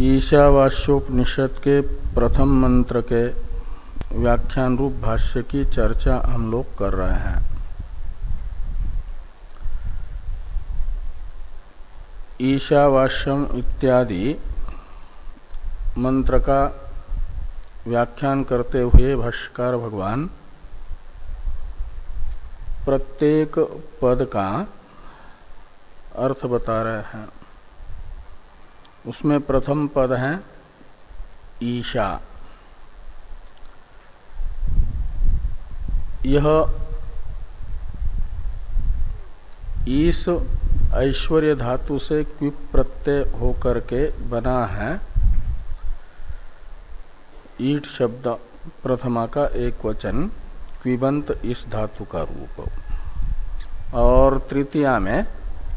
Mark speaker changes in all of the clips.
Speaker 1: ईशावास्योपनिषद के प्रथम मंत्र के व्याख्यान रूप भाष्य की चर्चा हम लोग कर रहे हैं। ईशावास्यम इत्यादि मंत्र का व्याख्यान करते हुए भाष्यकार भगवान प्रत्येक पद का अर्थ बता रहे हैं। उसमें प्रथम पद है ईशा। यह ईश ऐश्वर्य धातु से क्विप प्रत्यय होकर के बना है। ईट शब्द प्रथमा का एक वचन क्विबंत इस धातु का रूप, और तृतीया में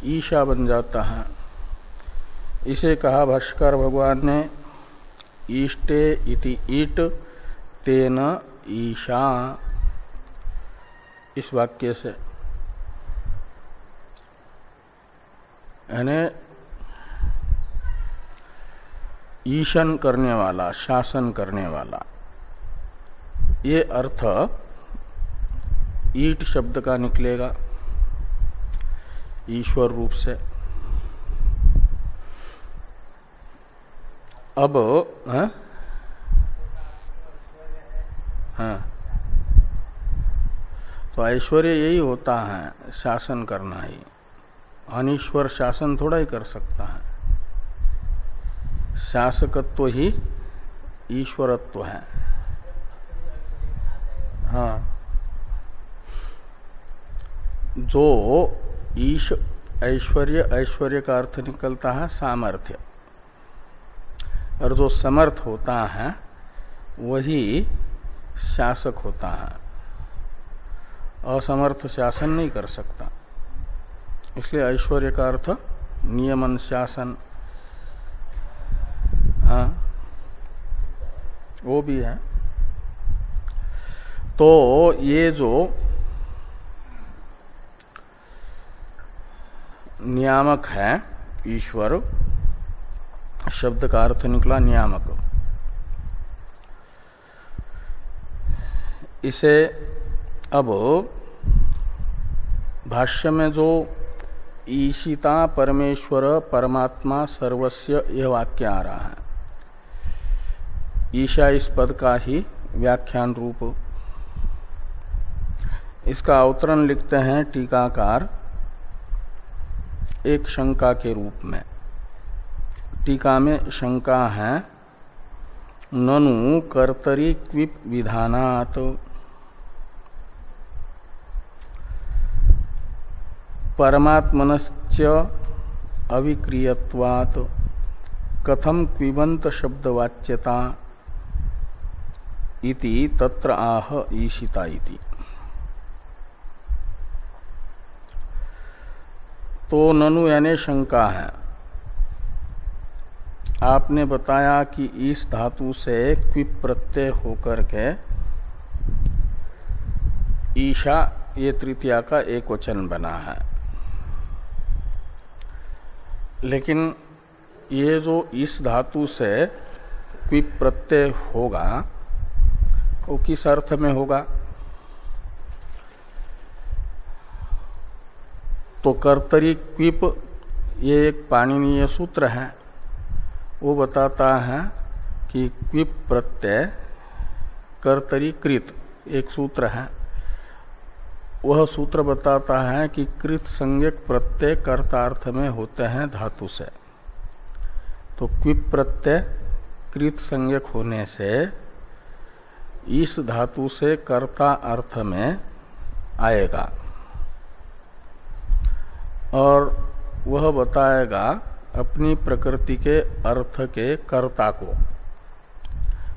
Speaker 1: ईशा बन जाता है। इसे कहा भाष्यकार भगवान ने ईष्टे इति ईट तेन ईशा, इस वाक्य से, यानी ईशन करने वाला, शासन करने वाला, ये अर्थ ईट शब्द का निकलेगा ईश्वर रूप से। अब तो ऐश्वर्य यही होता है, शासन करना ही। अनीश्वर शासन थोड़ा ही कर सकता है। शासकत्व ही ईश्वरत्व है। हाँ, जो ईश ऐश्वर्य, ऐश्वर्य का अर्थ निकलता है सामर्थ्य, और जो समर्थ होता है वही शासक होता है। असमर्थ शासन नहीं कर सकता। इसलिए ऐश्वर्य का अर्थ नियमन, शासन, हाँ, वो भी है। तो ये जो नियामक है ईश्वर, शब्द का अर्थ निकला नियामक। इसे अब भाष्य में जो ईशिता परमेश्वर परमात्मा सर्वस्य यह वाक्य आ रहा है, ईशा इस पद का ही व्याख्यान रूप। इसका अवतरण लिखते हैं टीकाकार एक शंका के रूप में। टीका में शंका है, ननु कर्तरी क्विप विधानात् परमात्मनश्च अविक्रियत्वात् कथम क्विबंत शब्दवाच्यता इति तत्र आह ईशिता इति। तो ननु यानी शंका है। आपने बताया कि इस धातु से क्विप प्रत्यय होकर के ईशा ये तृतीया का एक वचन बना है, लेकिन ये जो इस धातु से क्विप प्रत्यय होगा वो किस अर्थ में होगा? तो कर्तरी क्विप ये एक पाणिनीय सूत्र है। वो बताता है कि क्विप प्रत्यय कर्तरी कृत एक सूत्र है। वह सूत्र बताता है कि कृत संज्ञक प्रत्यय कर्तार्थ में होते हैं धातु से। तो क्विप प्रत्यय कृत संज्ञक होने से इस धातु से कर्ता अर्थ में आएगा, और वह बताएगा अपनी प्रकृति के अर्थ के कर्ता को।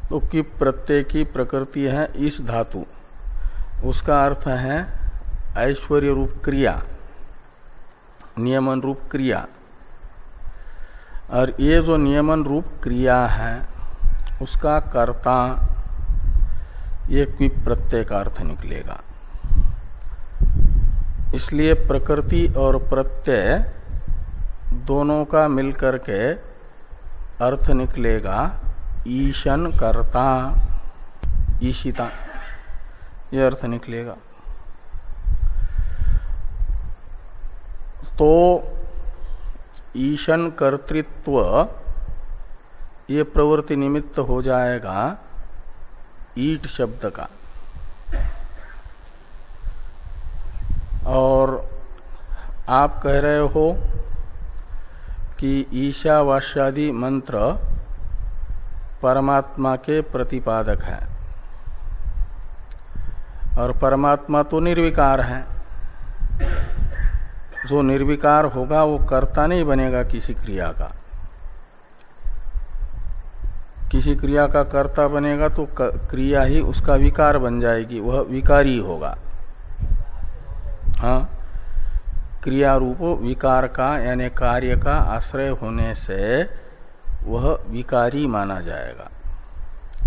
Speaker 1: तो क्विप प्रत्यय की प्रकृति है इस धातु, उसका अर्थ है ऐश्वर्य रूप क्रिया, नियमन रूप क्रिया। और ये जो नियमन रूप क्रिया है उसका कर्ता, ये क्विप प्रत्यय का अर्थ निकलेगा। इसलिए प्रकृति और प्रत्यय दोनों का मिलकर के अर्थ निकलेगा ईशन कर्ता, ईशिता, ये अर्थ निकलेगा। तो ईशन कर्तृत्व ये प्रवृत्ति निमित्त हो जाएगा ईट शब्द का। और आप कह रहे हो कि ईशावास्यादि मंत्र परमात्मा के प्रतिपादक है और परमात्मा तो निर्विकार है। जो निर्विकार होगा वो कर्ता नहीं बनेगा किसी क्रिया का। किसी क्रिया का कर्ता बनेगा तो क्रिया ही उसका विकार बन जाएगी, वह विकारी होगा। हाँ, क्रिया रूप विकार का यानी कार्य का आश्रय होने से वह विकारी माना जाएगा,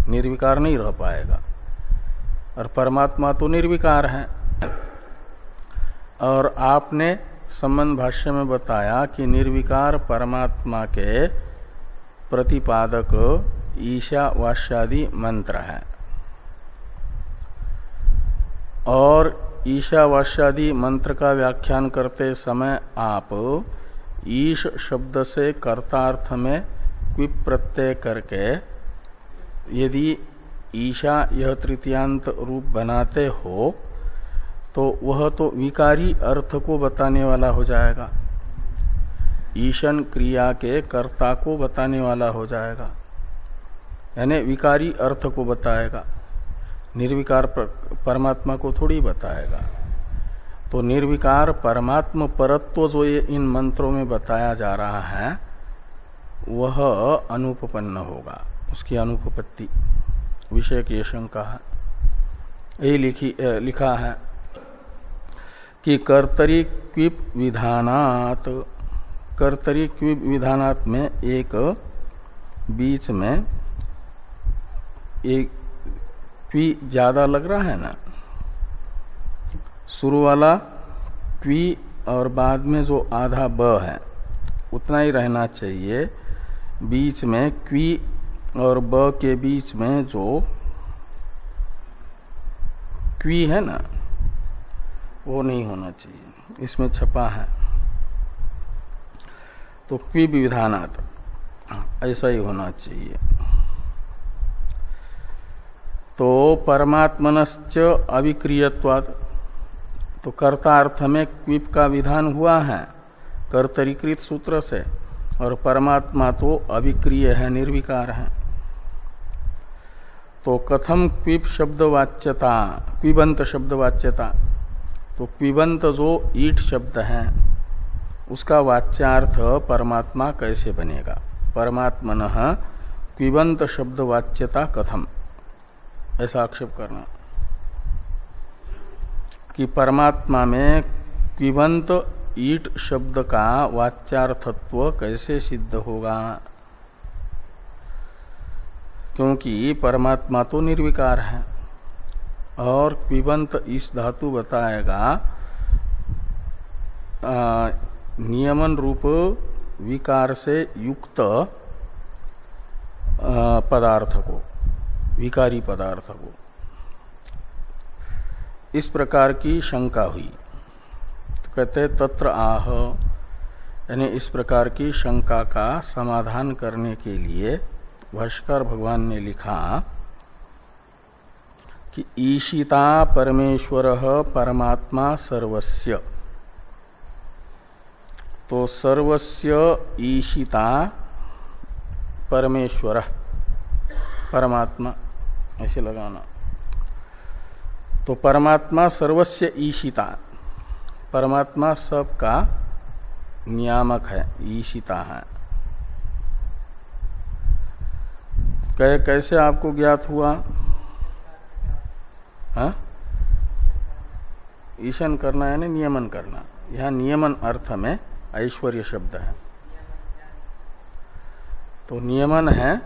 Speaker 1: निर्विकार नहीं रह पाएगा। और परमात्मा तो निर्विकार है। और आपने संबंध भाष्य में बताया कि निर्विकार परमात्मा के प्रतिपादक ईशावास्यादि मंत्र है। और ईशावास्यादि मंत्र का व्याख्यान करते समय आप ईश शब्द से कर्तार्थ में क्विप प्रत्यय करके यदि ईशा यह तृतीयांत रूप बनाते हो तो वह तो विकारी अर्थ को बताने वाला हो जाएगा, ईशन क्रिया के कर्ता को बताने वाला हो जाएगा, यानी विकारी अर्थ को बताएगा, निर्विकार परमात्मा को थोड़ी बताएगा। तो निर्विकार परमात्मा परत्व जो ये इन मंत्रों में बताया जा रहा है वह अनुपपन्न होगा, उसकी अनुपपत्ति विषय की शंका है। यही लिखा है कि कर्तरी क्विप विधानात, कर्तरी क्विप विधानात में एक बीच में एक क्वी ज्यादा लग रहा है ना, शुरू वाला क्वी और बाद में जो आधा ब है उतना ही रहना चाहिए। बीच में क्वी और ब के बीच में जो क्वी है ना वो नहीं होना चाहिए, इसमें छपा है। तो क्वी विधानात ऐसा ही होना चाहिए। तो परमात्मनश्च अविक्रियत्वात्, तो कर्तार्थ में क्विप का विधान हुआ है कर्तरीकृत सूत्र से, और परमात्मा तो अविक्रिय है, निर्विकार है। तो कथम क्विप शब्द वाच्यता, क्विबंत शब्द वाच्यता, तो क्विबंत जो ईट शब्द है उसका वाच्यार्थ परमात्मा कैसे बनेगा? परमात्मनः क्विबंत शब्द वाच्यता कथम, ऐसा आक्षेप करना कि परमात्मा में क्विबंत ईट शब्द का वाच्यार्थत्व कैसे सिद्ध होगा? क्योंकि परमात्मा तो निर्विकार है और क्विबंत इस धातु बताएगा नियमन रूप विकार से युक्त पदार्थ को, विकारी पदार्थ को। इस प्रकार की शंका हुई तो कहते तत्र आह, यानी इस प्रकार की शंका का समाधान करने के लिए भाष्यकार भगवान ने लिखा कि ईशिता परमेश्वरः परमात्मा सर्वस्य, तो सर्वस्य ईशिता परमेश्वरः परमात्मा ऐसे लगाना। तो परमात्मा सर्वस्य ईशिता, परमात्मा सबका नियामक है, ईशिता है। कैसे आपको ज्ञात हुआ? हाँ, ईशन करना यानी नियमन करना। यह नियमन अर्थ में ऐश्वर्य शब्द है। तो नियमन है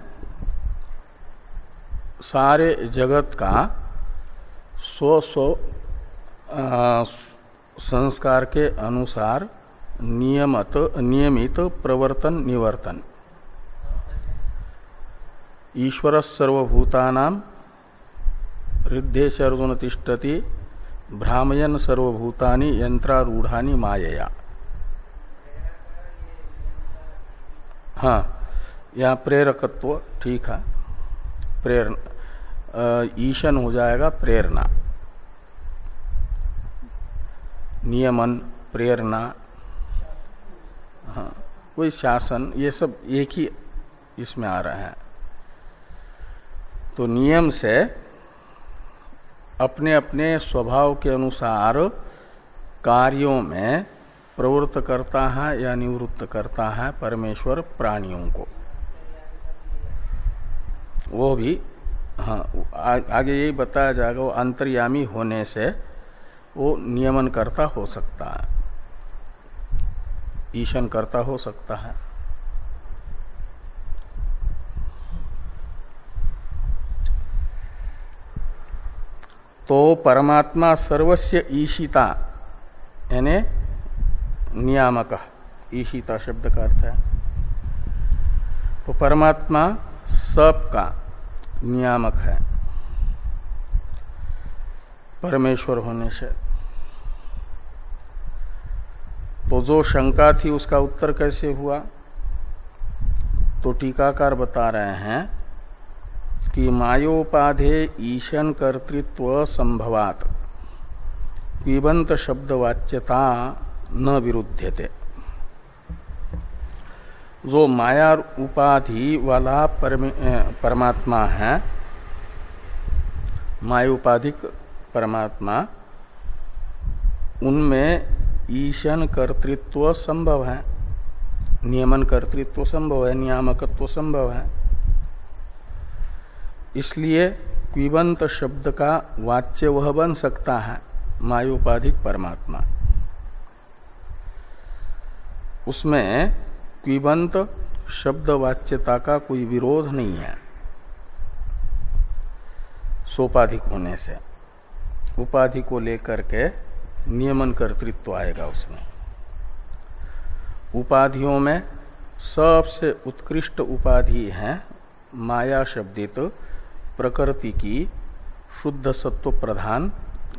Speaker 1: सारे जगत का स्व संस्कार के अनुसार नियमित प्रवर्तन निवर्तन, ईश्वर सर्वभूतानाम हृद्देश अर्जुन तिष्ठति भ्रामयन सर्वभूतानि यंत्रारूढ़ानि मायया। हाँ, यहाँ प्रेरकत्व ठीक है, प्रेरणा ईशन हो जाएगा प्रेरणा, नियमन प्रेरणा, हाँ कोई शासन, ये सब एक ही इसमें आ रहा है। तो नियम से अपने अपने स्वभाव के अनुसार कार्यों में प्रवृत्त करता है या निवृत्त करता है परमेश्वर प्राणियों को। वो भी हाँ आगे यही बताया जाएगा, वो अंतर्यामी होने से वो नियमन करता हो सकता है, ईशन करता हो सकता है। तो परमात्मा सर्वस्य ईशिता यानी नियामक, ईशिता शब्द का अर्थ है। तो परमात्मा सब का नियामक है परमेश्वर होने से। तो जो शंका थी उसका उत्तर कैसे हुआ? तो टीकाकार बता रहे हैं कि मायोपाधे ईशन कर्तृत्व संभवात क्विबंत शब्दवाच्यता न विरुध्यते। जो माया उपाधि वाला परमात्मा है, मायोपाधिक परमात्मा, उनमें ईशन कर्तृत्व संभव है, नियमन कर्तृत्व संभव है, नियामकत्व संभव है। इसलिए क्विबंत शब्द का वाच्य वह बन सकता है मायोपाधिक परमात्मा। उसमें क्विबंत शब्द वाच्यता का कोई विरोध नहीं है सोपाधिक होने से। उपाधि को लेकर के नियमन कर्तृत्व आएगा उसमें। उपाधियों में सबसे उत्कृष्ट उपाधि है माया शब्दित प्रकृति की शुद्ध सत्व प्रधान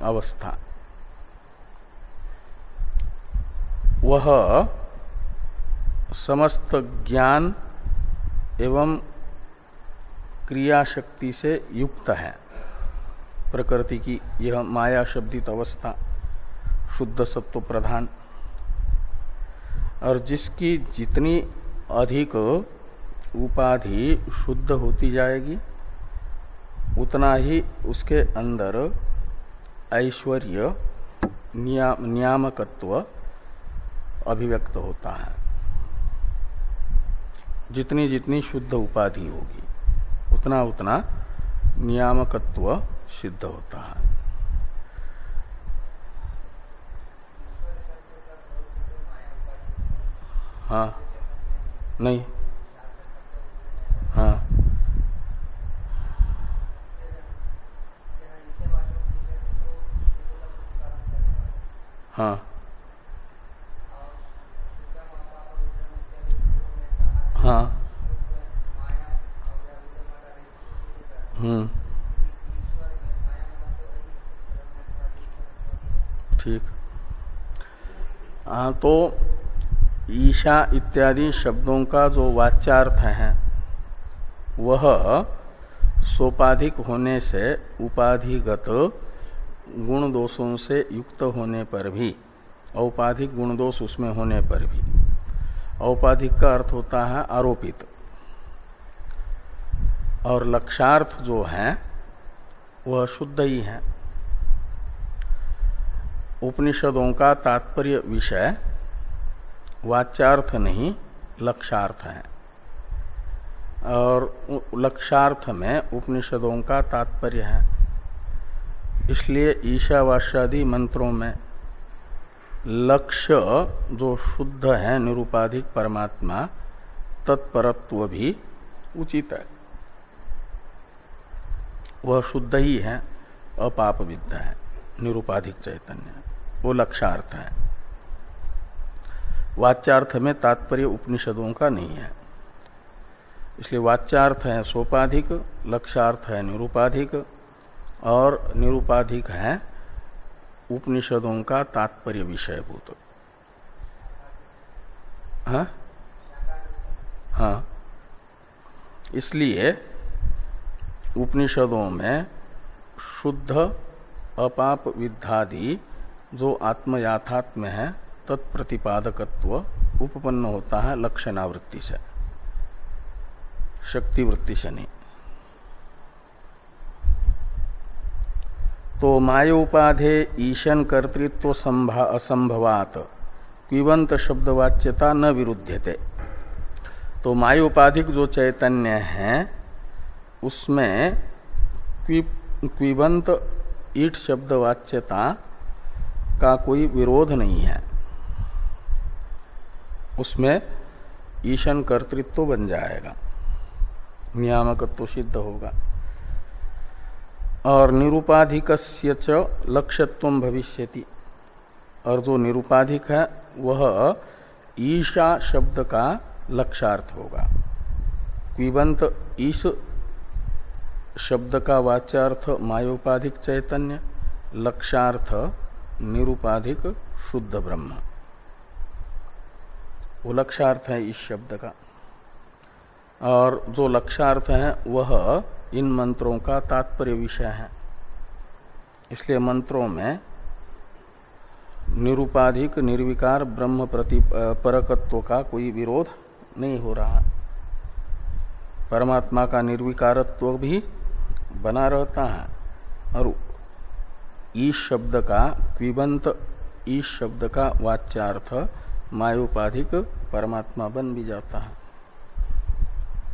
Speaker 1: अवस्था। वह समस्त ज्ञान एवं क्रिया शक्ति से युक्त है। प्रकृति की यह माया शब्दित अवस्था शुद्ध सत्व प्रधान, और जिसकी जितनी अधिक उपाधि शुद्ध होती जाएगी उतना ही उसके अंदर ऐश्वर्य नियामकत्व अभिव्यक्त होता है। जितनी जितनी शुद्ध उपाधि होगी उतना उतना नियामकत्व सिद्ध होता है। हाँ नहीं, हाँ हाँ हाँ ठीक। हाँ तो ईशा इत्यादि शब्दों का जो वाच्यार्थ है वह सोपाधिक होने से उपाधिगत गुण दोषों से युक्त होने पर भी, औपाधिक गुण दोष उसमें होने पर भी, औपाधिक का अर्थ होता है आरोपित, और लक्षार्थ जो है वह शुद्ध ही है। उपनिषदों का तात्पर्य विषय वाच्यार्थ नहीं लक्षार्थ है, और लक्षार्थ में उपनिषदों का तात्पर्य है। इसलिए ईशावास्यादि मंत्रों में लक्ष्य जो शुद्ध है निरुपाधिक परमात्मा, तत्परत्व भी उचित है, वह शुद्ध ही है, अपाप विद्या है, निरुपाधिक चैतन्य, वो लक्षार्थ है। वाच्यार्थ में तात्पर्य उपनिषदों का नहीं है। इसलिए वाच्यार्थ है सोपाधिक, लक्ष्यार्थ है निरूपाधिक, और निरूपाधिक है उपनिषदों का तात्पर्य विषयभूत। हाँ हाँ, इसलिए उपनिषदों में शुद्ध अपाप विद्धादि जो आत्मयाथात्म्य है तत्प्रतिपादकत्व उपपन्न होता है लक्षणावृत्ति से, शक्ति वृत्ति से नहीं। तो मायोपाधे ईशन कर्तृत्व असंभवात क्विबंत शब्दवाच्यता न विरुध्यते। तो मायोपाधिक जो चैतन्य है उसमें क्विबंत ईट शब्दवाच्यता का कोई विरोध नहीं है, उसमें ईशन कर्तृत्व बन जाएगा, नियामकत्व सिद्ध होगा। और निरूपाधिकस्य च लक्ष्यत्वं भविष्यति, और जो निरूपाधिक है वह ईशा शब्द का लक्ष्यार्थ होगा। क्विबंत ईश शब्द का वाच्यार्थ मायोपाधिक चैतन्य, लक्ष्यार्थ निरूपाधिक शुद्ध ब्रह्म, वो लक्ष्यार्थ है इस शब्द का। और जो लक्ष्यार्थ है वह इन मंत्रों का तात्पर्य विषय है। इसलिए मंत्रों में निरूपाधिक निर्विकार ब्रह्म प्रति परकत्व का कोई विरोध नहीं हो रहा। परमात्मा का निर्विकारत्व भी बना रहता है, और ईश शब्द का क्विबंत ईश शब्द का वाच्यार्थ मायोपाधिक परमात्मा बन भी जाता है।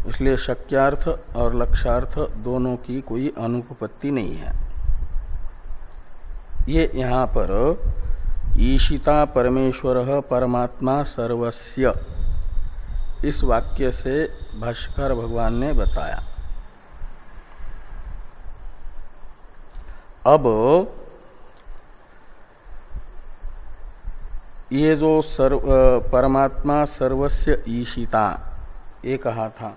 Speaker 1: इसलिए शक्यार्थ और लक्ष्यार्थ दोनों की कोई अनुपपत्ति नहीं है। ये यहाँ पर ईशिता परमेश्वर परमात्मा सर्वस्य इस वाक्य से भाष्यकार भगवान ने बताया। अब ये जो परमात्मा सर्वस्य ईशिता ये कहा था,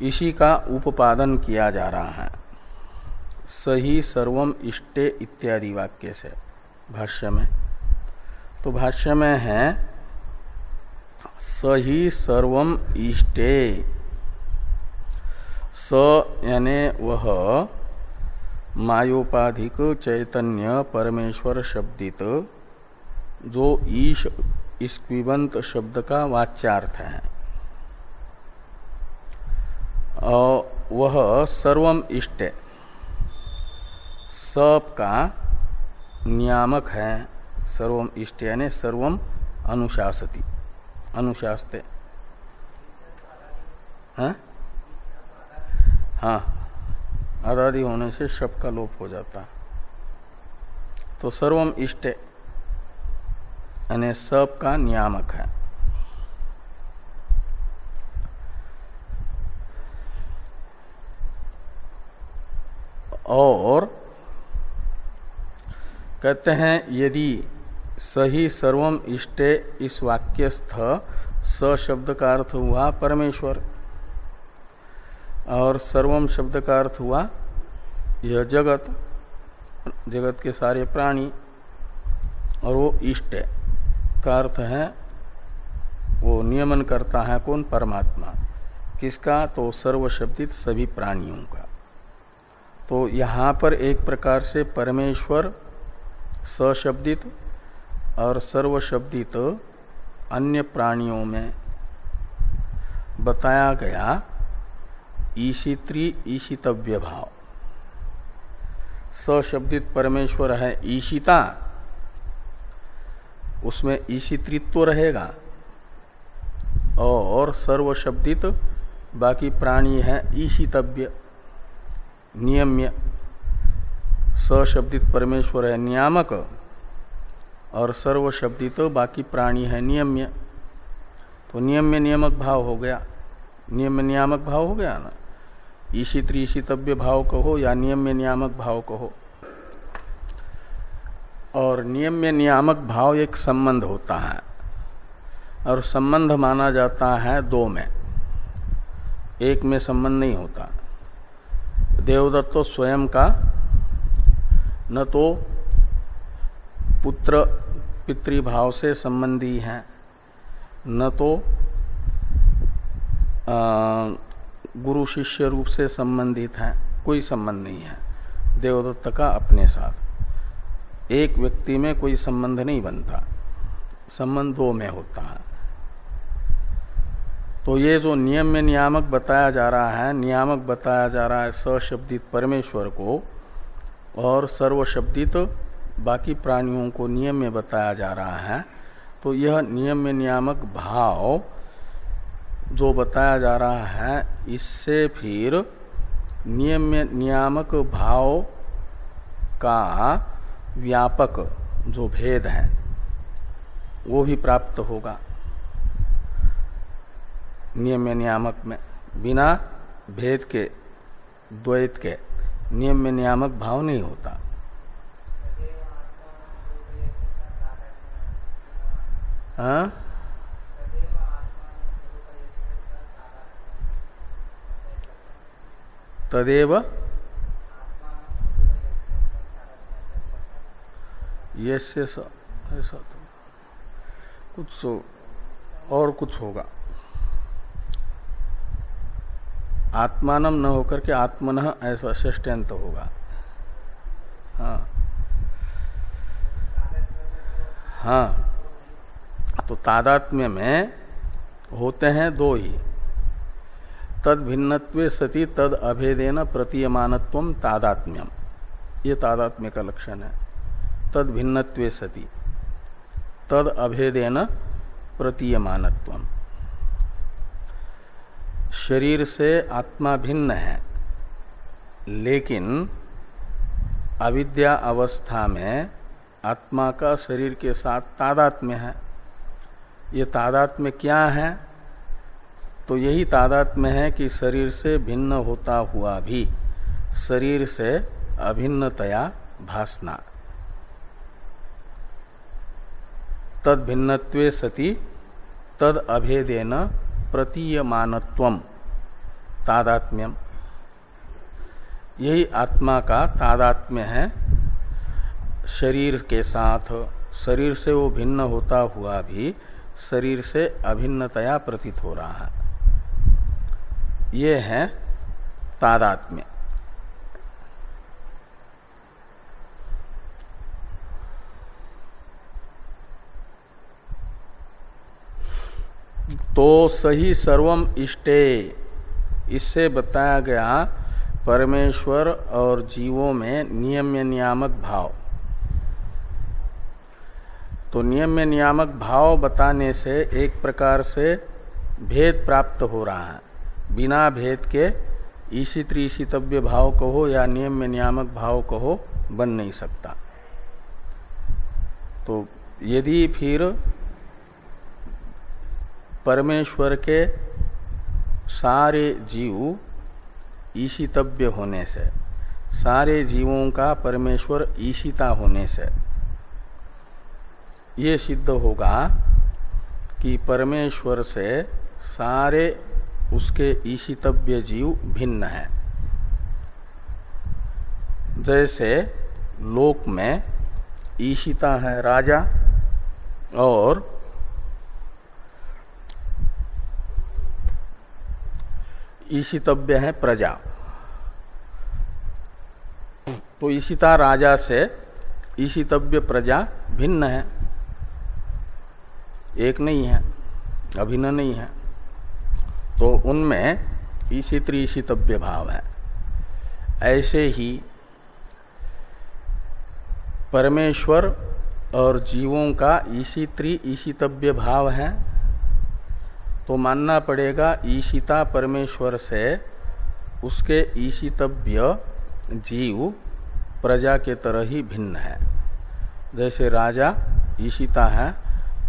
Speaker 1: इसी का उपादन किया जा रहा है सही सर्वम इष्टे इत्यादि वाक्य से भाष्य में। तो भाष्य में है सही सर्वम इष्टे, स यानी वह मायोपाधिक चैतन्य परमेश्वर शब्दित जो ईश इस क्विबंत शब्द का वाच्यार्थ है, और वह सर्वम इष्टे सब का नियामक है। सर्वम इष्टे यानी सर्वम अनुशासति, अनुशास्ते। हाँ हाँ, आदादी होने से शब्द का लोप हो जाता। तो सर्वम इष्टे यानी सब का नियामक है। और कहते हैं यदि सही सर्वम इष्टे इस वाक्यस्थ स शब्द का अर्थ हुआ परमेश्वर, और सर्वम शब्द का अर्थ हुआ यह जगत, जगत के सारे प्राणी, और वो इष्ट का अर्थ है वो नियमन करता है कौन? परमात्मा। किसका? तो सर्वशब्दित सभी प्राणियों का। तो यहाँ पर एक प्रकार से परमेश्वर सशब्दित और सर्वशब्दित अन्य प्राणियों में बताया गया ईशित्री ईशितव्य भाव। सशब्दित परमेश्वर है ईशिता, उसमें ईशित्रित्व रहेगा, और सर्वशब्दित बाकी प्राणी है ईशितव्य नियम्य। सशब्दित परमेश्वर है नियामक, और सर्वशब्दित बाकी प्राणी है नियम्य। तो नियम्य नियामक भाव हो गया, नियम्य नियामक भाव हो गया ना। ईशित्री ईशितव्य भाव कहो या नियम्य नियामक भाव कहो। और नियम्य नियामक भाव एक संबंध होता है, और संबंध माना जाता है दो में। एक में संबंध नहीं होता। देवदत्त तो स्वयं का न तो पुत्र पितृभाव से संबंधी है, न तो गुरु शिष्य रूप से संबंधित है, कोई संबंध नहीं है देवदत्त का अपने साथ। एक व्यक्ति में कोई संबंध नहीं बनता, संबंध दो में होता है। तो ये जो नियम में नियामक बताया जा रहा है, नियामक बताया जा रहा है सशब्दित परमेश्वर को, और सर्वशब्दित बाकी प्राणियों को नियम में बताया जा रहा है। तो यह नियम में नियामक भाव जो बताया जा रहा है, इससे फिर नियम में नियामक भाव का व्यापक जो भेद है वो भी प्राप्त होगा। नियम में नियामक में बिना भेद के, द्वैत के नियम में नियामक भाव नहीं होता। हाँ? तदेव यस्य स, ऐसा तो कुछ और कुछ होगा। आत्मानम न होकर के आत्मनः ऐसा षष्ट्यंत होगा। हाँ हाँ, तो तादात्म्य में होते हैं दो ही। तद भिन्नत्वे सति तद अभेदेन प्रतीयमानत्वम तादात्म्यम, ये तादात्म्य का लक्षण है। तद भिन्नत्वे सति तद अभेदेन प्रतीयमानत्वम। शरीर से आत्मा भिन्न है, लेकिन अविद्या अवस्था में आत्मा का शरीर के साथ तादात्म्य है। ये तादात्म्य क्या है? तो यही तादात्म्य है कि शरीर से भिन्न होता हुआ भी शरीर से अभिन्नतया भासना। तद भिन्नत्वे सति तद अभेदेन प्रतीयमानत्वम तादात्म्यम, यही आत्मा का तादात्म्य है शरीर के साथ। शरीर से वो भिन्न होता हुआ भी शरीर से अभिन्नतया प्रतीत हो रहा है, ये है तादात्म्य। तो सही सर्वम इष्टे, इससे बताया गया परमेश्वर और जीवों में नियम में नियामक भाव। तो नियम में नियामक भाव बताने से एक प्रकार से भेद प्राप्त हो रहा है। बिना भेद के ईशित ईशितव्य भाव कहो या नियम में नियामक भाव कहो बन नहीं सकता। तो यदि फिर परमेश्वर के सारे जीव ईशितव्य होने से, सारे जीवों का परमेश्वर ईशिता होने से ये सिद्ध होगा कि परमेश्वर से सारे उसके ईशितव्य जीव भिन्न है। जैसे लोक में ईशिता है राजा और ईशितव्य है प्रजा। तो ईशिता राजा से ईशितव्य प्रजा भिन्न है, एक नहीं है, अभिन्न नहीं है। तो उनमें ईशित ईशितव्य भाव है। ऐसे ही परमेश्वर और जीवों का ईशित्री ईशितव्य भाव है। तो मानना पड़ेगा ईशिता परमेश्वर से उसके ईशितव्य जीव प्रजा के तरह ही भिन्न है। जैसे राजा ईशिता है,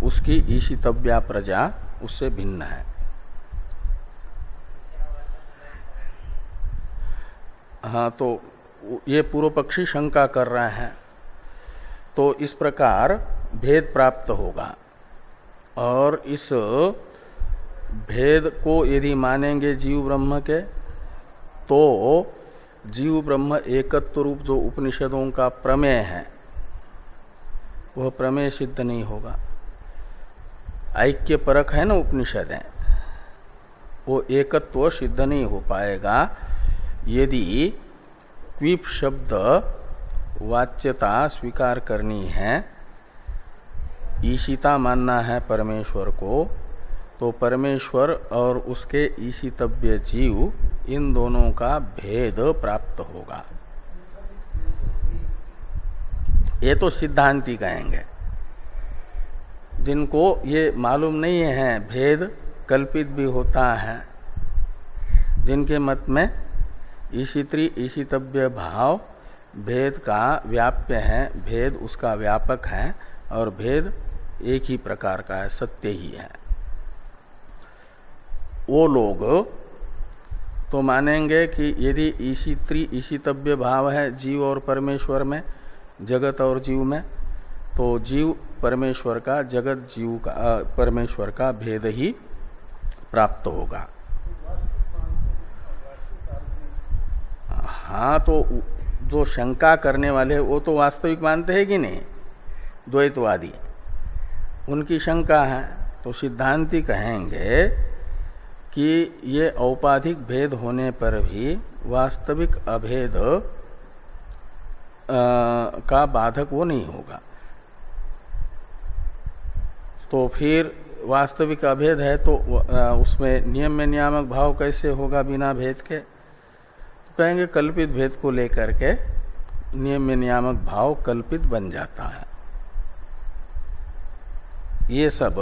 Speaker 1: उसकी ईशितव्या प्रजा उससे भिन्न है। हाँ, तो ये पूर्व पक्षी शंका कर रहे हैं। तो इस प्रकार भेद प्राप्त होगा और इस भेद को यदि मानेंगे जीव ब्रह्म के, तो जीव ब्रह्म एकत्व रूप जो उपनिषदों का प्रमेय है वह प्रमेय सिद्ध नहीं होगा। ऐक्य परक है ना उपनिषद है, वो एकत्व सिद्ध नहीं हो पाएगा यदि क्विप शब्द वाच्यता स्वीकार करनी है, ईशिता मानना है परमेश्वर को, तो परमेश्वर और उसके ईशितव्य जीव इन दोनों का भेद प्राप्त होगा। ये तो सिद्धांती कहेंगे। जिनको ये मालूम नहीं है भेद कल्पित भी होता है, जिनके मत में ईशित्री ईशितव्य भाव भेद का व्याप्य है, भेद उसका व्यापक है और भेद एक ही प्रकार का है, सत्य ही है, वो लोग तो मानेंगे कि यदि ईशित्री ईशितव्य भाव है जीव और परमेश्वर में, जगत और जीव में, तो जीव परमेश्वर का, जगत जीव का, परमेश्वर का भेद ही प्राप्त होगा। हाँ, तो जो शंका करने वाले वो तो वास्तविक मानते हैं कि नहीं, द्वैतवादी, उनकी शंका है। तो सिद्धांती कहेंगे कि ये औपाधिक भेद होने पर भी वास्तविक अभेद का बाधक वो नहीं होगा। तो फिर वास्तविक अभेद है तो उसमें नियम में नियामक भाव कैसे होगा बिना भेद के? तो कहेंगे कल्पित भेद को लेकर के नियम में नियामक भाव कल्पित बन जाता है। ये सब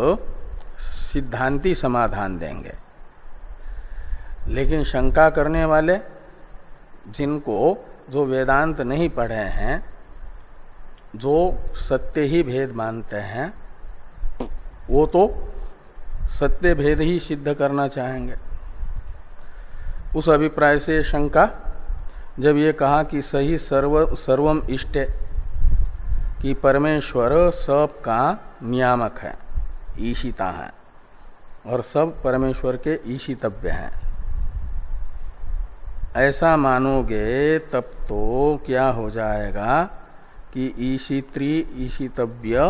Speaker 1: सिद्धांती समाधान देंगे। लेकिन शंका करने वाले, जिनको जो वेदांत नहीं पढ़े हैं, जो सत्य ही भेद मानते हैं, वो तो सत्य भेद ही सिद्ध करना चाहेंगे। उस अभिप्राय से शंका, जब ये कहा कि सही सर्वम इष्टे, कि परमेश्वर सब का नियामक है, ईशिता है, और सब परमेश्वर के ईशितव्य हैं, ऐसा मानोगे तब तो क्या हो जाएगा कि ईशित्री ईशितव्य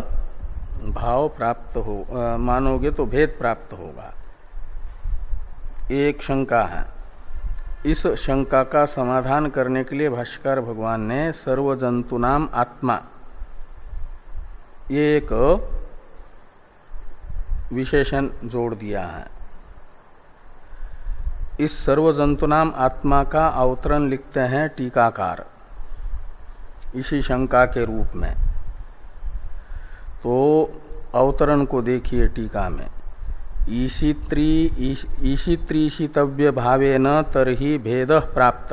Speaker 1: भाव प्राप्त हो, मानोगे तो भेद प्राप्त होगा। एक शंका है। इस शंका का समाधान करने के लिए भाष्यकार भगवान ने सर्वजंतुनाम आत्मा, ये एक विशेषण जोड़ दिया है। इस सर्वजंतुनाम आत्मा का अवतरण लिखते हैं टीकाकार इसी शंका के रूप में। तो अवतरण को देखिए टीका में, ईशित्रीशितव्य भावेन तरहि भेद प्राप्त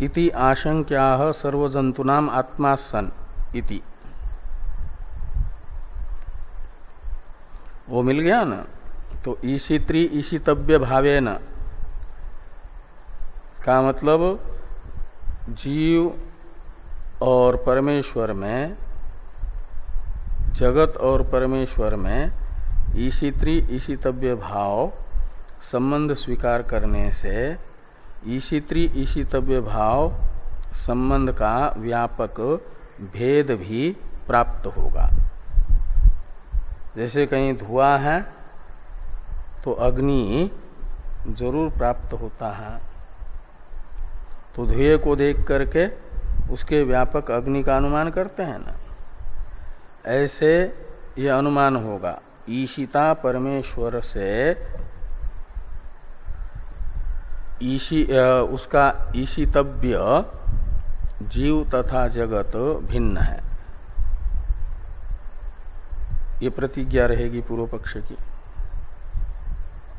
Speaker 1: इति आशंक्याः सर्वजंतुनाम आत्मा सन इति। वो मिल गया ना। तो ईशित्री ईशितव्य भावेन का मतलब जीव और परमेश्वर में, जगत और परमेश्वर में ईशित्री ईशितव्य भाव संबंध स्वीकार करने से ईशित्री ईशितव्य भाव संबंध का व्यापक भेद भी प्राप्त होगा। जैसे कहीं धुआं है तो अग्नि जरूर प्राप्त होता है, तो धुएं को देख करके उसके व्यापक अग्नि का अनुमान करते हैं ना, ऐसे ये अनुमान होगा। ईशिता परमेश्वर से उसका ईशितव्य जीव तथा जगत भिन्न है, ये प्रतिज्ञा रहेगी पूर्व पक्ष की।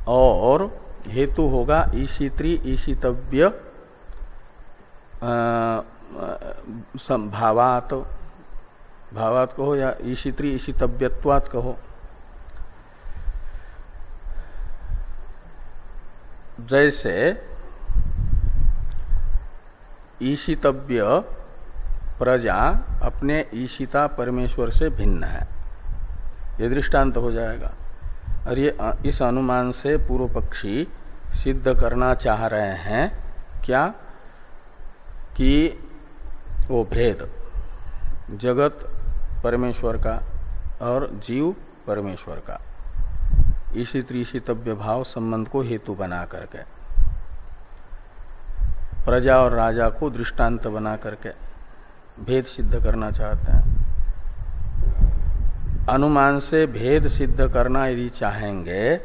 Speaker 1: और हेतु होगा ईशित्री ईशितव्य भावात, भावात कहो या ईशित्री ईशितव्यत्वात् कहो। जैसे ईशितव्य प्रजा अपने ईशिता परमेश्वर से भिन्न है, ये दृष्टांत हो जाएगा। और ये इस अनुमान से पूर्व पक्षी सिद्ध करना चाह रहे हैं क्या कि वो भेद जगत परमेश्वर का और जीव परमेश्वर का ईशित ईशितव्य भाव संबंध को हेतु बना करके प्रजा और राजा को दृष्टांत बना करके भेद सिद्ध करना चाहते हैं। अनुमान से भेद सिद्ध करना यदि चाहेंगे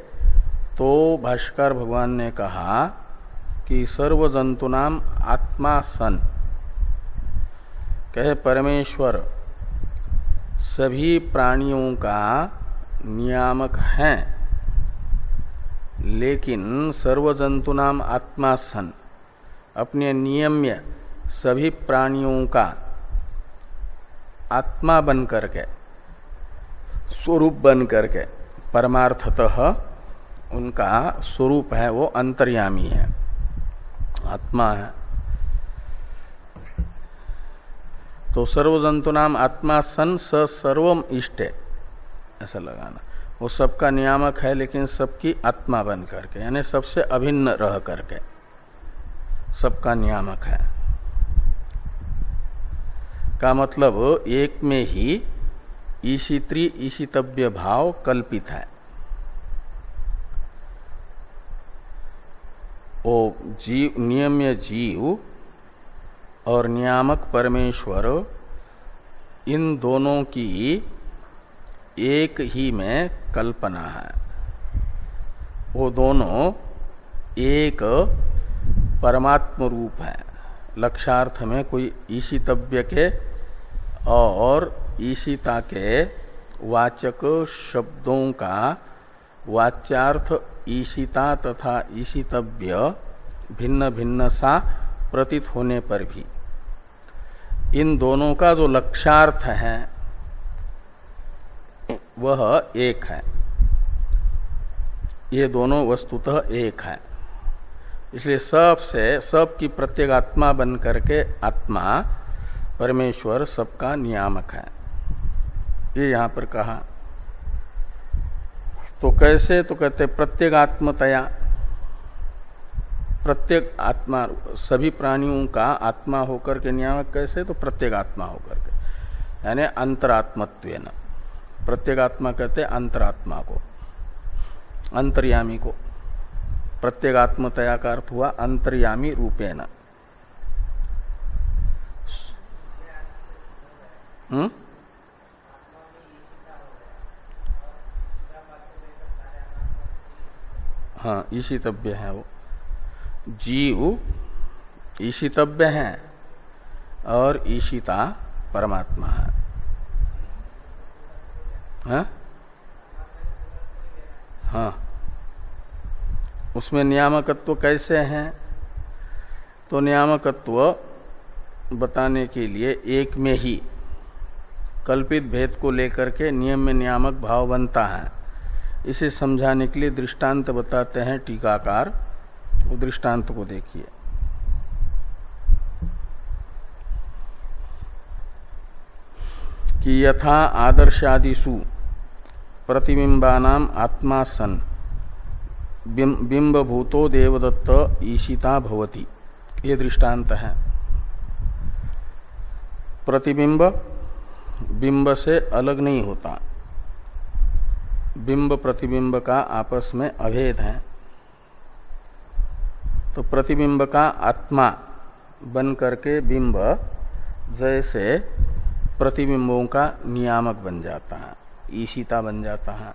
Speaker 1: तो भाष्यकार भगवान ने कहा कि सर्व जंतुनाम आत्मा सन, कहे परमेश्वर सभी प्राणियों का नियामक हैं, लेकिन सर्व जंतुनाम आत्मा सन अपने नियम्य सभी प्राणियों का आत्मा बन करके स्वरूप बन करके परमार्थतः उनका स्वरूप है वो अंतर्यामी है, आत्मा है। तो सर्वजंतुनाम आत्मा सन स सर्वम इष्टे, ऐसा लगाना। वो सबका नियामक है लेकिन सबकी आत्मा बन करके, यानी सबसे अभिन्न रह करके सबका नियामक है। का मतलब एक में ही ईशित्री ईशितव्य भाव कल्पित है। वो जीव नियम्य जीव और नियामक परमेश्वर, इन दोनों की एक ही में कल्पना है। वो दोनों एक परमात्म रूप है। लक्षार्थ में कोई ईशितव्य के और ईशिता के वाचक शब्दों का वाच्यार्थ ईशिता तथा ईशितव्य भिन्न भिन्न सा प्रतीत होने पर भी इन दोनों का जो लक्षार्थ है वह एक है। ये दोनों वस्तुतः एक है, इसलिए सबकी प्रत्येगात्मा बन करके आत्मा परमेश्वर सबका नियामक है। ये यहां पर कहा। तो कैसे? तो कहते प्रत्येगात्मतया, प्रत्येक आत्मा सभी प्राणियों का आत्मा होकर के नियामक। कैसे? तो प्रत्येगात्मा होकर के, यानी अंतरात्मत्वेन। प्रत्येगात्मा कहते अंतरात्मा को, अंतर्यामी को। प्रत्येगात्मतया का अर्थ हुआ अंतर्यामी रूपेण। हाँ, ईशितव्य है वो। जीव ईशितव्य है और ईशिता परमात्मा है। हाँ, उसमें नियामकत्व कैसे है? तो नियामकत्व बताने के लिए एक में ही कल्पित भेद को लेकर के नियम में नियामक भाव बनता है। इसे समझाने के लिए दृष्टांत बताते हैं टीकाकार। वो दृष्टांत को देखिए। कि यथा आदर्शादिषु प्रतिबिंबानाम आत्मा सन बिंबभूतो देवदत्त ईशिता भवति। ये दृष्टांत है। प्रतिबिंब बिंब से अलग नहीं होता। बिंब प्रतिबिंब का आपस में अभेद है। तो प्रतिबिंब का आत्मा बन करके बिंब जैसे प्रतिबिंबों का नियामक बन जाता है, ईशिता बन जाता है।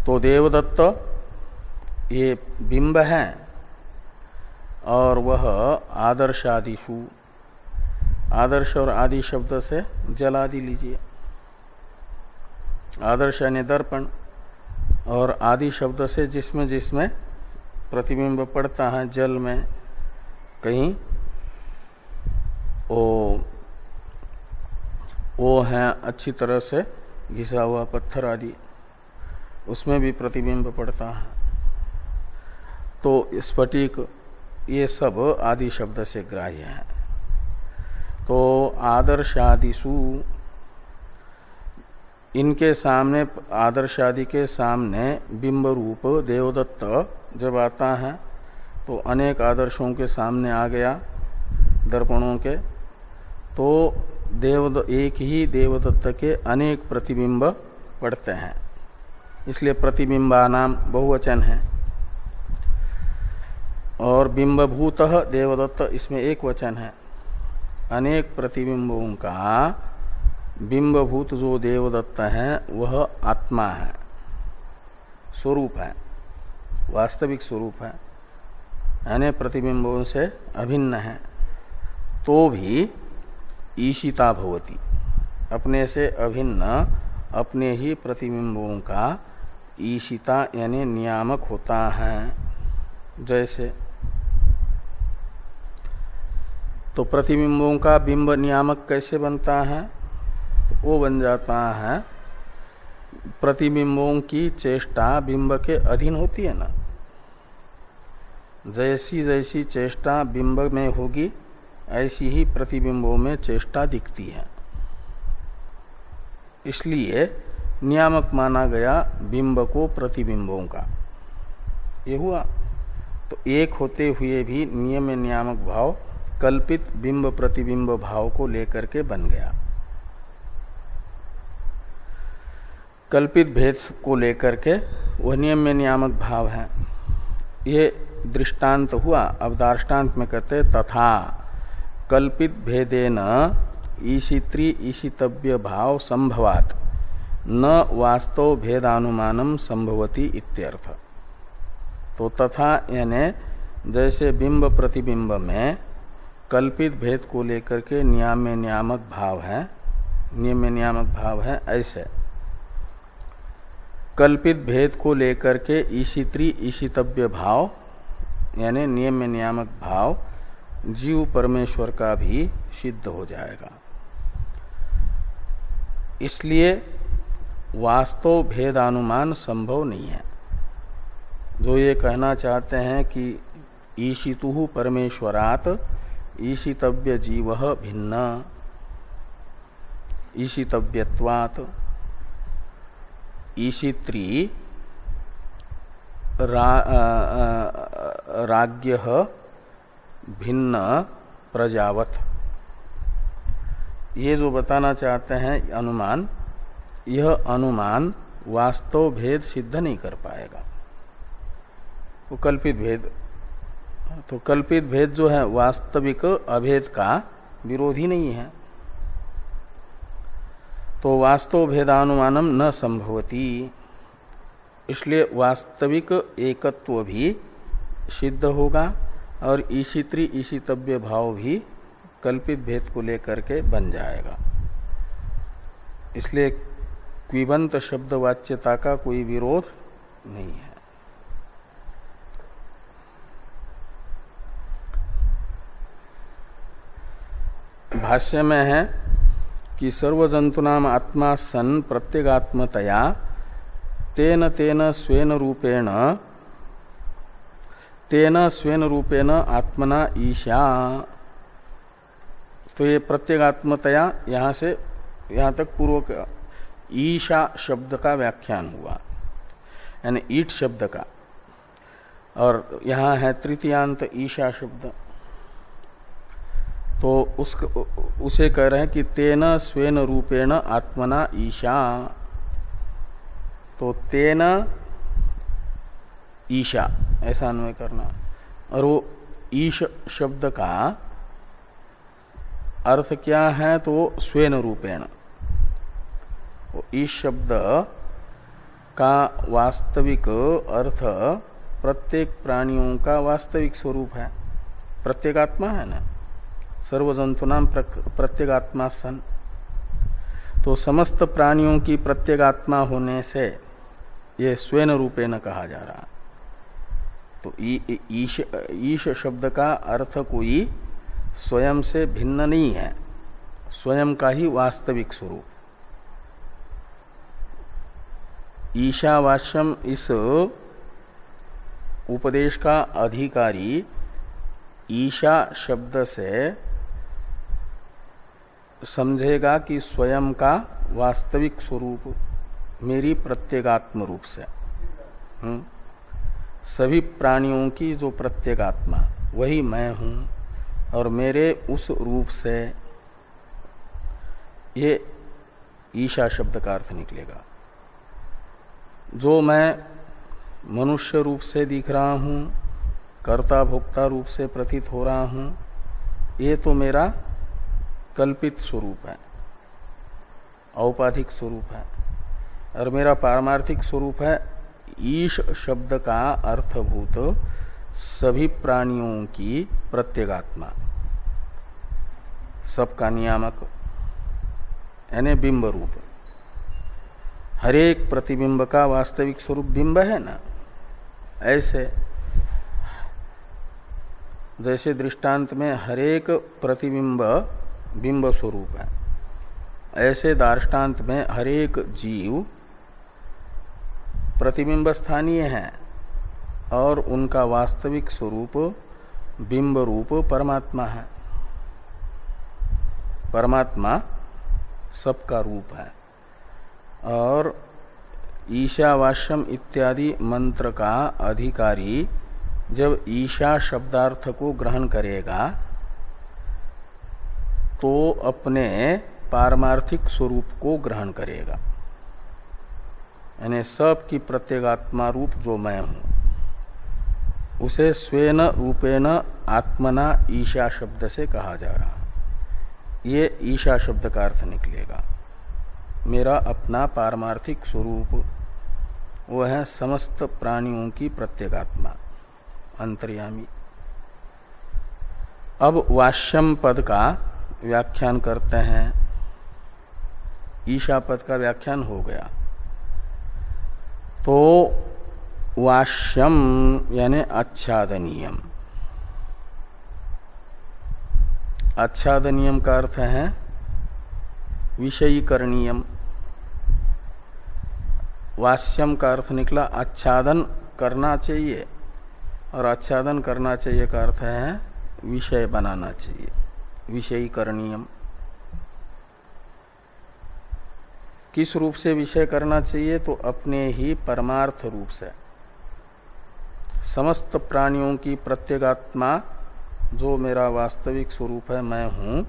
Speaker 1: तो देवदत्त ये बिंब है और वह आदर्शादिषु, आदर्श और आदि शब्द से जल आदि लीजिए। आदर्श यानी दर्पण, और आदि शब्द से जिसमें जिसमें प्रतिबिंब पड़ता है जल में, कहीं वो है अच्छी तरह से घिसा हुआ पत्थर आदि, उसमें भी प्रतिबिंब पड़ता है। तो स्फटिक, ये सब आदि शब्द से ग्राह्य है। तो आदर्शादिषु इनके सामने, आदर्श आदि के सामने बिंब रूप देवदत्त जब आता है तो अनेक आदर्शों के सामने आ गया दर्पणों के, तो एक ही देवदत्त के अनेक प्रतिबिंब पड़ते हैं, इसलिए प्रतिबिंबा नाम बहुवचन है। और बिंबभूतः देवदत्त इसमें एक वचन है। अनेक प्रतिबिंबों का बिंबभूत जो देवदत्त है वह आत्मा है, स्वरूप है, वास्तविक स्वरूप है, अनेक प्रतिबिंबों से अभिन्न है, तो भी ईशिता भवति, अपने से अभिन्न अपने ही प्रतिबिंबों का ईशिता यानी नियामक होता है। जैसे तो प्रतिबिंबों का बिंब नियामक कैसे बनता है? तो वो बन जाता है, प्रतिबिंबों की चेष्टा बिंब के अधीन होती है ना, जैसी जैसी चेष्टा बिंब में होगी ऐसी ही प्रतिबिंबों में चेष्टा दिखती है, इसलिए नियामक माना गया बिंब को प्रतिबिंबों का। ये हुआ। तो एक होते हुए भी नियम नियामक भाव कल्पित बिंब प्रतिबिंब भाव को लेकर के बन गया। कल्पित भेद को लेकर के वह नियम में नियामक भाव है। ये दृष्टांत हुआ। अब दार्ष्टान्त में कहते तथा कल्पित भेदेन ईशित्री ईशितव्य भाव संभवात न वास्तव भेदानुमानम संभवती इत्यर्थ। तो तथा यानी जैसे बिंब प्रतिबिंब में कल्पित भेद को लेकर के नियम में नियामक भाव है, नियम में नियामक भाव है, ऐसे कल्पित भेद को लेकर के ईशित्री ईशितव्य भाव यानी नियम में नियामक भाव जीव परमेश्वर का भी सिद्ध हो जाएगा। इसलिए वास्तव भेदानुमान संभव नहीं है। जो ये कहना चाहते हैं कि ईशितु परमेश्वरात् ईशितव्य जीव भिन्न ईशितव्यत्वात् ईशित्री राज्ञः भिन्न प्रजावत, ये जो बताना चाहते हैं अनुमान, यह अनुमान वास्तव भेद सिद्ध नहीं कर पाएगा। वो कल्पित भेद, तो कल्पित भेद जो है वास्तविक अभेद का विरोधी नहीं है, तो वास्तव भेदानुमानम न संभवती, इसलिए वास्तविक एकत्व भी सिद्ध होगा और ईशित्री ईशितव्य भाव भी कल्पित भेद को लेकर के बन जाएगा। इसलिए क्विबंत शब्द वाच्यता का कोई विरोध नहीं है। भाष्य में है कि सर्वजंतुनाम आत्मा सन प्रत्यगात्मतया तेन तेन स्वेन रूपेण आत्मना ईशा। तो ये प्रत्यगात्मतया यहां से यहां तक पूर्व ईशा शब्द का व्याख्यान हुआ, यानी ईट शब्द का, और यहां है तृतीयांत ईशा शब्द। तो उसे कह रहे हैं कि तेन स्वेन रूपेण आत्मना ईशा। तो तेन ईशा ऐसा अन्वय करना, और वो ईश शब्द का अर्थ क्या है? तो स्वेन रूपेण, ईश शब्द का वास्तविक अर्थ प्रत्येक प्राणियों का वास्तविक स्वरूप है, प्रत्येगात्मा है ना, सर्वजंतुनाम प्रत्येगात्मा सन। तो समस्त प्राणियों की प्रत्येगात्मा होने से ये स्वेन रूपेण कहा जा रहा। तो ईश शब्द का अर्थ कोई स्वयं से भिन्न नहीं है, स्वयं का ही वास्तविक स्वरूप। ईशावास्यम इस उपदेश का अधिकारी ईशा शब्द से समझेगा कि स्वयं का वास्तविक स्वरूप मेरी प्रत्येगात्म रूप से। सभी प्राणियों की जो प्रत्येगात्मा वही मैं हूं और मेरे उस रूप से, ये ईशा शब्द का अर्थ निकलेगा। जो मैं मनुष्य रूप से दिख रहा हूं, कर्ता भोक्ता रूप से प्रतीत हो रहा हूं, ये तो मेरा कल्पित स्वरूप है, औपाधिक स्वरूप है। और मेरा पारमार्थिक स्वरूप है ईश शब्द का अर्थभूत सभी प्राणियों की प्रत्येगात्मा, सबका नियामक यानी बिंब रूप। हरेक प्रतिबिंब का वास्तविक स्वरूप बिंब है ना। ऐसे जैसे दृष्टांत में हरेक प्रतिबिंब बिंब स्वरूप है, ऐसे दार्ष्टान्त में हरेक जीव प्रतिबिंब स्थानीय है और उनका वास्तविक स्वरूप बिंब रूप परमात्मा है। परमात्मा सबका रूप है। और ईशावास्यम इत्यादि मंत्र का अधिकारी जब ईशा शब्दार्थ को ग्रहण करेगा तो अपने पारमार्थिक स्वरूप को ग्रहण करेगा, यानी सब की प्रत्येगात्मा रूप जो मैं हूं उसे स्वेन रूपेण आत्मना ईशा शब्द से कहा जा रहा। ये ईशा शब्द का अर्थ निकलेगा। मेरा अपना पारमार्थिक स्वरूप वो है समस्त प्राणियों की प्रत्येगात्मा, अंतर्यामी। अब वाष्यम पद का व्याख्यान करते हैं। ईशा पद का व्याख्यान हो गया तो वाष्यम यानी आच्छादनीयम। आच्छादनीयम का अर्थ है विषयीकरणीयम। वास्यम का अर्थ निकला आच्छादन करना चाहिए, और आच्छादन करना चाहिए का अर्थ है विषय बनाना चाहिए, विषयीकरणीयम। किस रूप से विषय करना चाहिए? तो अपने ही परमार्थ रूप से। समस्त प्राणियों की प्रत्येगात्मा जो मेरा वास्तविक स्वरूप है, मैं हूं,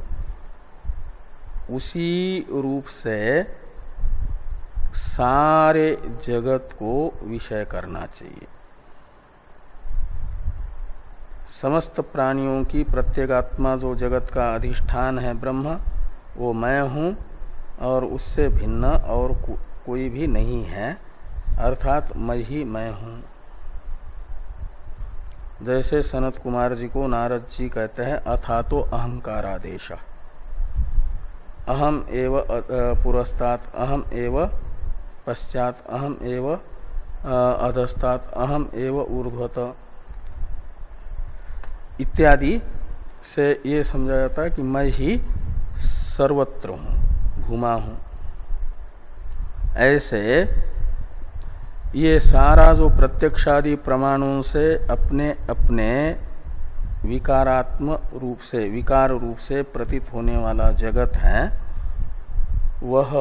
Speaker 1: उसी रूप से सारे जगत को विषय करना चाहिए। समस्त प्राणियों की प्रत्येगात्मा जो जगत का अधिष्ठान है ब्रह्म, वो मैं हूं और उससे भिन्न और कोई भी नहीं है, अर्थात मैं ही मैं हूं। जैसे सनत कुमार जी को नारद जी कहते हैं अथातो अहंकारादेश, अहम एव पुरस्तात्, अहम एव पश्चात, अहम एव अधस्तात्, अहम एव ऊर्ध्वत इत्यादि से ये समझा जाता है कि मैं ही सर्वत्र हूं, घुमा हूं। ऐसे ये सारा जो प्रत्यक्षादि प्रमाणों से अपने अपने विकारात्म रूप से, विकार रूप से प्रतीत होने वाला जगत है, वह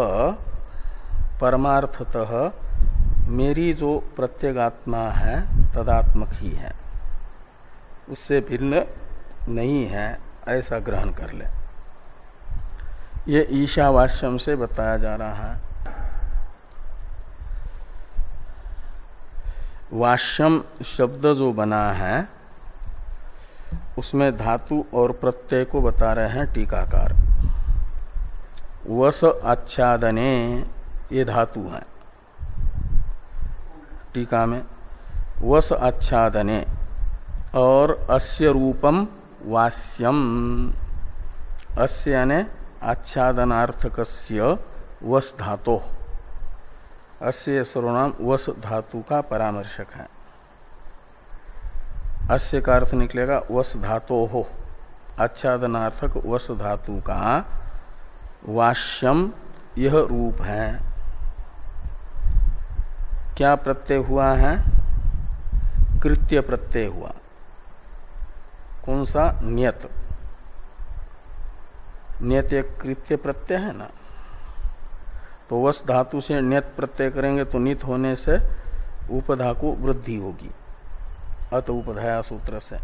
Speaker 1: परमार्थतः मेरी जो प्रत्यगात्मा है तदात्मक ही है, उससे भिन्न नहीं है, ऐसा ग्रहण कर ले। ये ईशावास्यम से बताया जा रहा है। वाष्यम शब्द जो बना है उसमें धातु और प्रत्यय को बता रहे हैं टीकाकार। वस आच्छादने ये धातु है टीका में, वस आच्छादने, और अस्य रूपम वास्यम, अस्य यानी आच्छादनार्थकस्य वस धातो, अस्य सर्वनाम वस धातु का परामर्शक है। अस्य का अर्थ निकलेगा वस धातो हो, आच्छादनार्थक वस धातु का वाष्यम यह रूप है। क्या प्रत्यय हुआ है? कृत्य प्रत्यय हुआ। कौन सा? नियत। नियत एक कृत्य प्रत्यय है ना। तो वस धातु से ण्यत प्रत्यय करेंगे तो नित होने से उपधा को वृद्धि होगी, अत उपधाया सूत्र से,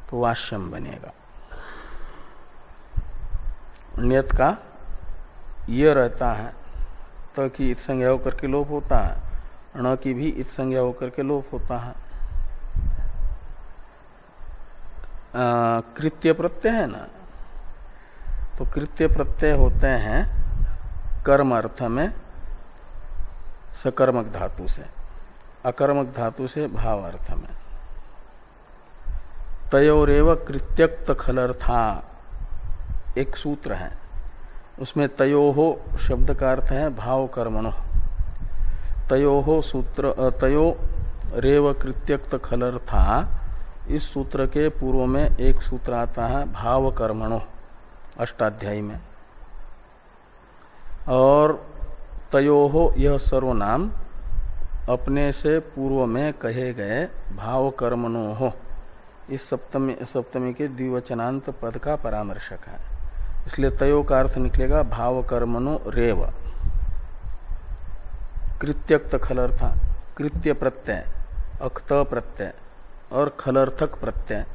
Speaker 1: तो वाष्यम बनेगा। ण्यत का ये रहता है, त की इत संज्ञा होकर के लोप होता है, ण की भी इत संज्ञा होकर के लोप होता है। कृत्य प्रत्यय है ना, तो कृत्य प्रत्यय होते हैं कर्म अर्थ में सकर्मक धातु से, अकर्मक धातु से भाव अर्थ में। तयोरेव कृत्यक्त खलर्था एक सूत्र है, उसमें तयोहो शब्द का अर्थ है भाव कर्मणो। तयोहो सूत्र तयो रेव कृत्यक्त खलर्था, इस सूत्र के पूर्व में एक सूत्र आता है भाव कर्मणो अष्टाध्यायी में, और तयोहो यह सर्वनाम अपने से पूर्व में कहे गए भाव कर्मणो हो, इस सप्तमी के द्विवचनांत पद का परामर्शक है। इसलिए तयो का अर्थ निकलेगा भाव कर्मणो रेव। कृत्यक्त खलर्था, कृत्य प्रत्यय, अक्त प्रत्यय और खलर्थक प्रत्यय,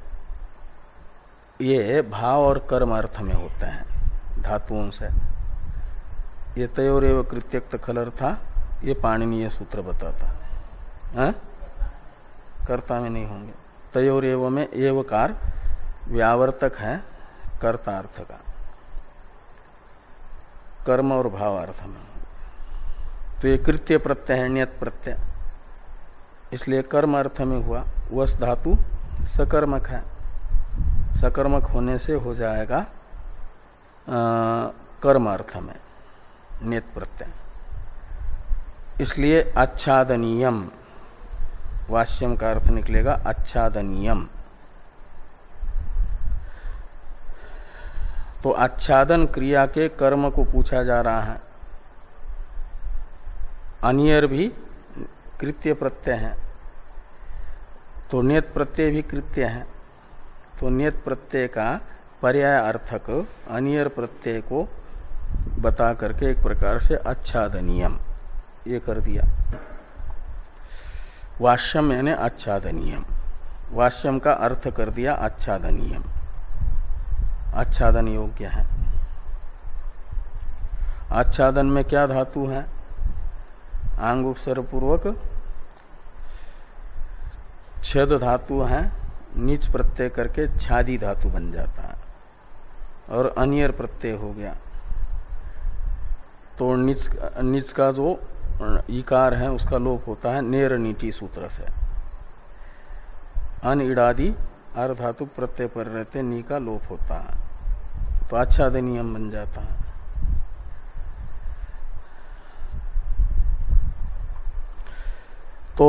Speaker 1: ये भाव और कर्म अर्थ में होते हैं धातुओं से। ये तयोरेव कृत्यक्त खलर्था, ये पाणिनीय सूत्र बताता है, कर्ता में नहीं होंगे। तयोरेव में एवकार व्यावर्तक है कर्तार्थ का, कर्म और भाव अर्थ में। तो ये कृत्य प्रत्यय है, ण्यत प्रत्यय, इसलिए कर्म अर्थ में हुआ। वस धातु सकर्मक है, सकर्मक होने से हो जाएगा कर्म अर्थ में ण्यत प्रत्यय। इसलिए आच्छादनीयम, वाष्यम का अर्थ निकलेगा आच्छादनीयम। तो आच्छादन क्रिया के कर्म को पूछा जा रहा है। अनियर भी कृत्य प्रत्यय है, तो नियत प्रत्यय भी कृत्य है, तो नियत प्रत्यय का पर्याय अर्थक अनियर प्रत्यय को बता करके एक प्रकार से आच्छादनीयम ये कर दिया। वाष्यम यानी आच्छादनीयम, वाष्यम का अर्थ कर दिया आच्छादनीयम, आच्छादन योग्य है। आच्छादन में क्या धातु है? आंग उपसर्ग पूर्वक छद धातु है, नीच प्रत्यय करके छादी धातु बन जाता है और अनियर प्रत्यय हो गया। तो नीच का जो इकार है उसका लोप होता है नेर नीटी सूत्र से। अन इडादि अर्ध धातु प्रत्यय पर रहते नी का लोप होता है, तो आच्छादनीयम बन जाता है। तो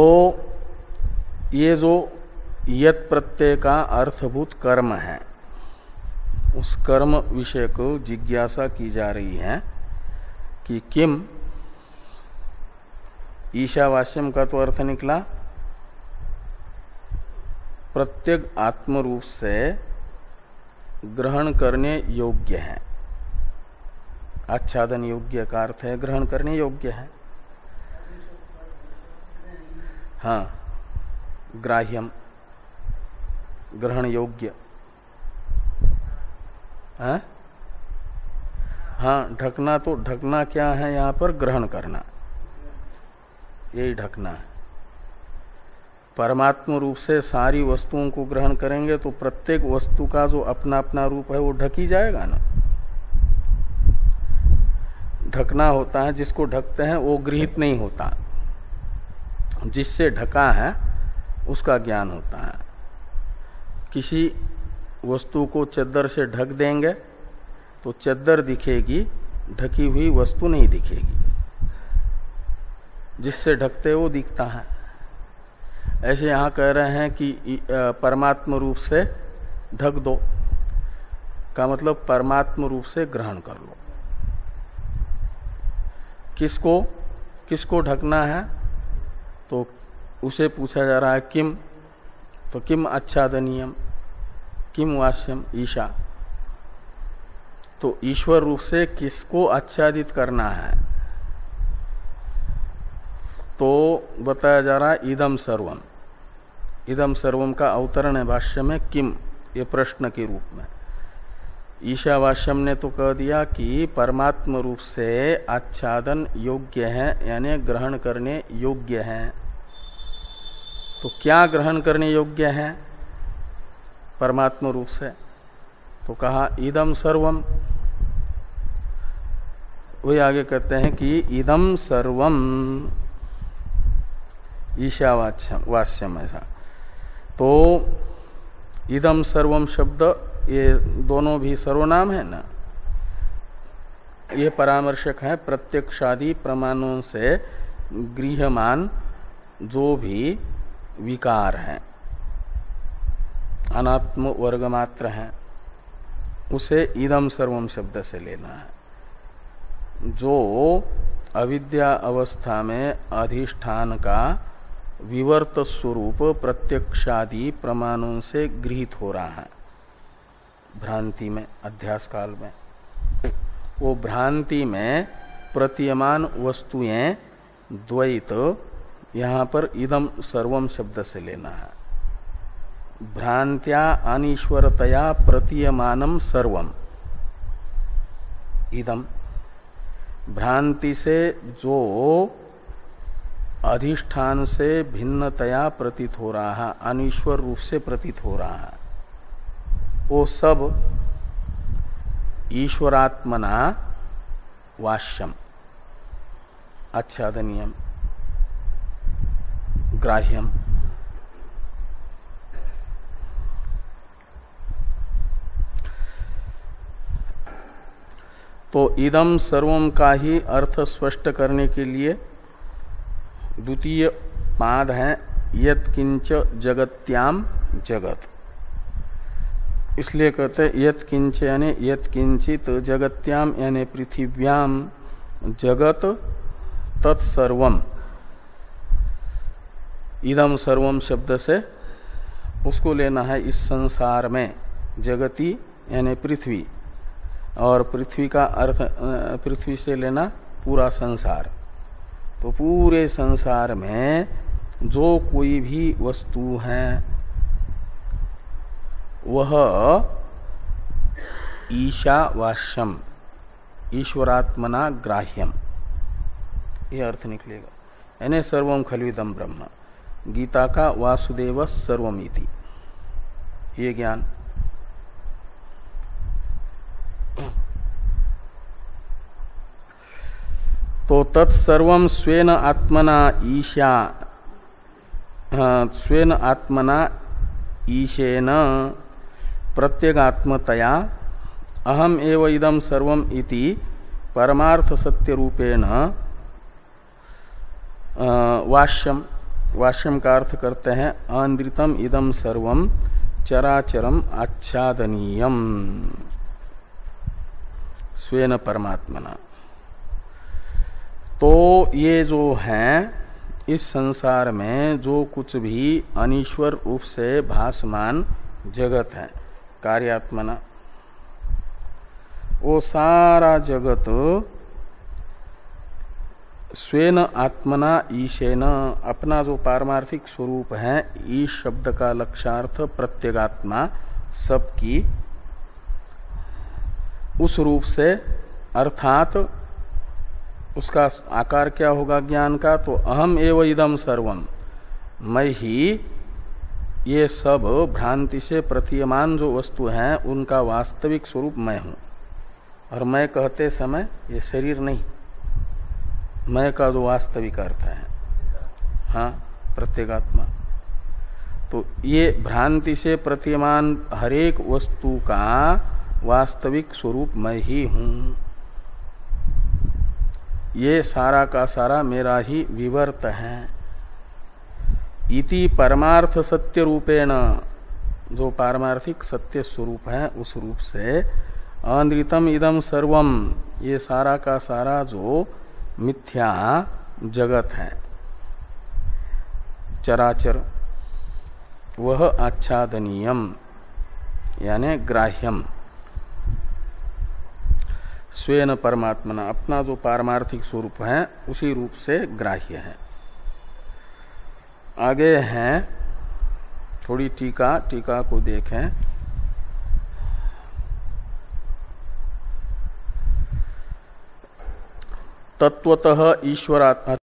Speaker 1: ये जो यत प्रत्यय का अर्थभूत कर्म है, उस कर्म विषय को जिज्ञासा की जा रही है कि किम, ईशावास्यम का तो अर्थ निकला प्रत्येक आत्म रूप से ग्रहण करने योग्य है। आच्छादन योग्य का अर्थ है ग्रहण करने योग्य है। हाँ, ग्राह्यम ग्रहण योग्य। हाँ, ढकना, तो ढकना क्या है यहाँ पर? ग्रहण करना, यही ढकना है। परमात्म रूप से सारी वस्तुओं को ग्रहण करेंगे तो प्रत्येक वस्तु का जो अपना अपना रूप है वो ढक ही जाएगा ना। ढकना होता है, जिसको ढकते हैं वो गृहित नहीं होता, जिससे ढका है उसका ज्ञान होता है। किसी वस्तु को चद्दर से ढक देंगे तो चद्दर दिखेगी, ढकी हुई वस्तु नहीं दिखेगी, जिससे ढकते वो दिखता है। ऐसे यहां कह रहे हैं कि परमात्म रूप से ढक दो, का मतलब परमात्म रूप से ग्रहण कर लो। किसको किसको ढकना है? तो उसे पूछा जा रहा है किम, तो किम आच्छादनीयम, किम वास्यम, ईशा। तो ईश्वर रूप से किसको आच्छादित करना है? तो बताया जा रहा है इदम सर्वम। इदम सर्वम का अवतरण है भाष्य में किम, ये प्रश्न के रूप में। ईशावास्यम ने तो कह दिया कि परमात्म रूप से आच्छादन योग्य है, यानी ग्रहण करने योग्य है। तो क्या ग्रहण करने योग्य है परमात्म रूप से? तो कहा इदम सर्वम। वही आगे कहते हैं कि इदम सर्वम ईशावास्यम ऐसा। तो इदम सर्वम शब्द ये दोनों भी सर्वनाम है ना, ये परामर्शक है प्रत्यक्षादि प्रमाणों से गृह्यमान जो भी विकार है, अनात्म वर्ग मात्र है, उसे इदम सर्वम शब्द से लेना है। जो अविद्या अवस्था में अधिष्ठान का विवर्त स्वरूप प्रत्यक्षादि प्रमाणों से गृहीत हो रहा है भ्रांति में, अध्यास काल में, वो भ्रांति में प्रतीयमान वस्तुएं द्वैत यहां पर इदम सर्वम शब्द से लेना है। भ्रांत्या अनीश्वरतया प्रतीयमानम सर्वम इदम, भ्रांति से जो अधिष्ठान से भिन्नतया प्रतीत हो रहा है, अनीश्वर रूप से प्रतीत हो रहा है, वो सब ईश्वरात्मना वाष्यम आच्छादनीयम ग्राह्यम। तो इदम सर्वम का ही अर्थ स्पष्ट करने के लिए द्वितीय पाद है यत् किंच जगत्याम जगत। इसलिए कहते हैं यत् किंच यानी यत् किंचित जगत्याम यानी पृथिव्याम जगत तत्सर्वम। इदम सर्वम शब्द से उसको लेना है इस संसार में, जगती यानी पृथ्वी, और पृथ्वी का अर्थ पृथ्वी से लेना पूरा संसार। तो पूरे संसार में जो कोई भी वस्तु है वह ईशावास्यम ईश्वरात्मना ग्राह्यम, यह अर्थ निकलेगा। यानी सर्वम खल्विदम ब्रह्म, गीता का वासुदेव सर्वमिति ये ज्ञान। तो तत्सर्वम स्वेन आत्मना ईशा स्वेन आत्मना ईशेन प्रत्यगात्मतया अहम एव इदम सर्वम इति परमार्थ सत्य रूपेण वाष्यम, वाष्यम का अर्थ करते हैं आंद्रितम इदम सर्वम चराचरम आच्छादनीयम स्वेन परमात्मना। तो ये जो है इस संसार में जो कुछ भी अनीश्वर रूप से भासमान जगत है कार्यात्मना, वो सारा जगत स्वेन आत्मना ईशेन, अपना जो पारमार्थिक स्वरूप है, ईश शब्द का लक्षार्थ प्रत्यगात्मा सबकी, उस रूप से, अर्थात उसका आकार क्या होगा ज्ञान का? तो अहम एव इदम सर्वम, मैं ही ये सब भ्रांति से प्रतीयमान जो वस्तु हैं उनका वास्तविक स्वरूप मैं हूं। और मैं कहते समय ये शरीर नहीं, मैं का जो वास्तविक अर्थ है, हाँ, प्रत्यगात्मा। तो ये भ्रांति से प्रतीयमान हरेक वस्तु का वास्तविक स्वरूप मैं ही हूं। ये सारा का सारा मेरा ही विवर्त है। इति परमार्थ सत्य रूपेण, जो पारमार्थिक सत्य स्वरूप है उस रूप से अनृतम इदम सर्वम, ये सारा का सारा जो मिथ्या जगत है चराचर, वह आच्छादनीयम यानी ग्राह्यम स्वेन परमात्मना, अपना जो पारमार्थिक स्वरूप है उसी रूप से ग्राह्य है। आगे हैं थोड़ी टीका को देखें। तत्वतः ईश्वरात्मा